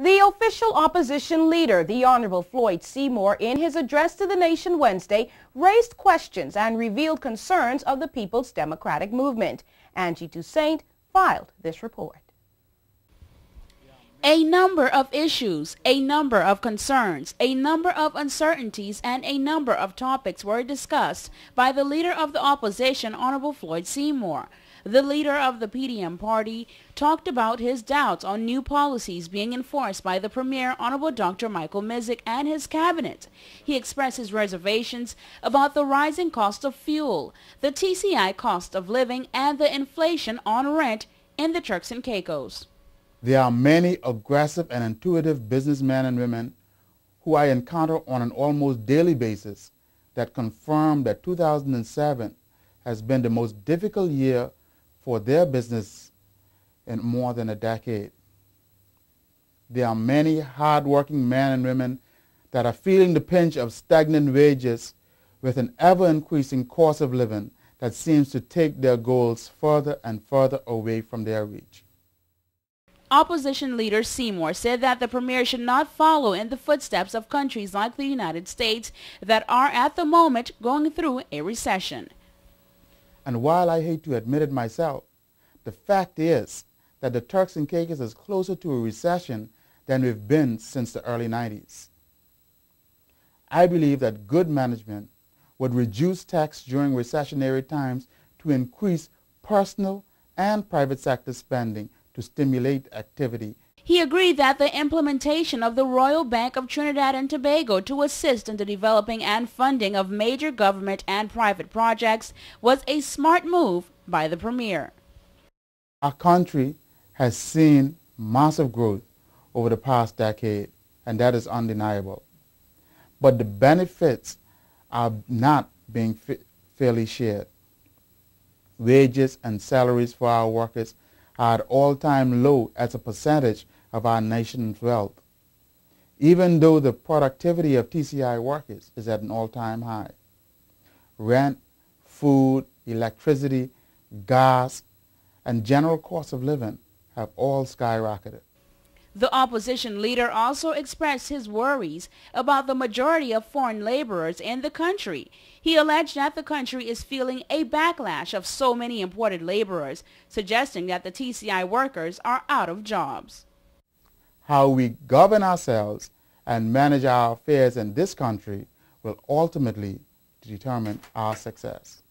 The official opposition leader, the Hon Floyd Seymour, in his address to the nation Wednesday, raised questions and revealed concerns of the People's Democratic Movement. Angie Toussaint filed this report. A number of issues, a number of concerns, a number of uncertainties, and a number of topics were discussed by the leader of the opposition, Hon Floyd Seymour. The leader of the PDM party talked about his doubts on new policies being enforced by the Premier, Honorable Dr. Michael Mizik, and his cabinet. He expressed his reservations about the rising cost of fuel, the TCI cost of living, and the inflation on rent in the Turks and Caicos. There are many aggressive and intuitive businessmen and women who I encounter on an almost daily basis that confirm that 2007 has been the most difficult year for their business in more than a decade. There are many hard-working men and women that are feeling the pinch of stagnant wages with an ever-increasing cost of living that seems to take their goals further and further away from their reach. Opposition leader Seymour said that the Premier should not follow in the footsteps of countries like the United States that are at the moment going through a recession. And while I hate to admit it myself, the fact is that the Turks and Caicos is closer to a recession than we've been since the early 90s. I believe that good management would reduce tax during recessionary times to increase personal and private sector spending to stimulate activity. He agreed that the implementation of the Royal Bank of Trinidad and Tobago to assist in the developing and funding of major government and private projects was a smart move by the Premier. Our country has seen massive growth over the past decade, and that is undeniable. But the benefits are not being fairly shared. Wages and salaries for our workers are at all-time low as a percentage of our nation's wealth, even though the productivity of TCI workers is at an all-time high. Rent, food, electricity, gas, and general cost of living have all skyrocketed. The opposition leader also expressed his worries about the majority of foreign laborers in the country. He alleged that the country is feeling a backlash of so many imported laborers, suggesting that the TCI workers are out of jobs. How we govern ourselves and manage our affairs in this country will ultimately determine our success.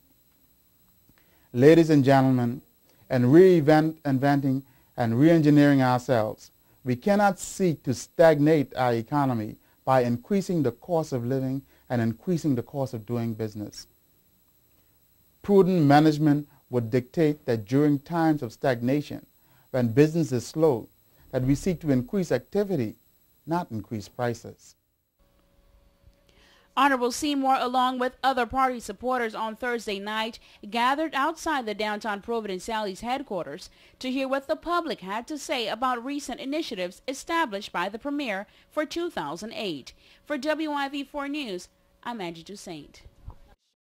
Ladies and gentlemen, in reinventing and re-engineering ourselves, we cannot seek to stagnate our economy by increasing the cost of living and increasing the cost of doing business. Prudent management would dictate that during times of stagnation, when business is slow, that we seek to increase activity, not increase prices. Honorable Seymour, along with other party supporters on Thursday night, gathered outside the downtown Providenciales headquarters to hear what the public had to say about recent initiatives established by the Premier for 2008. For WIV4 News, I'm Angie Toussaint.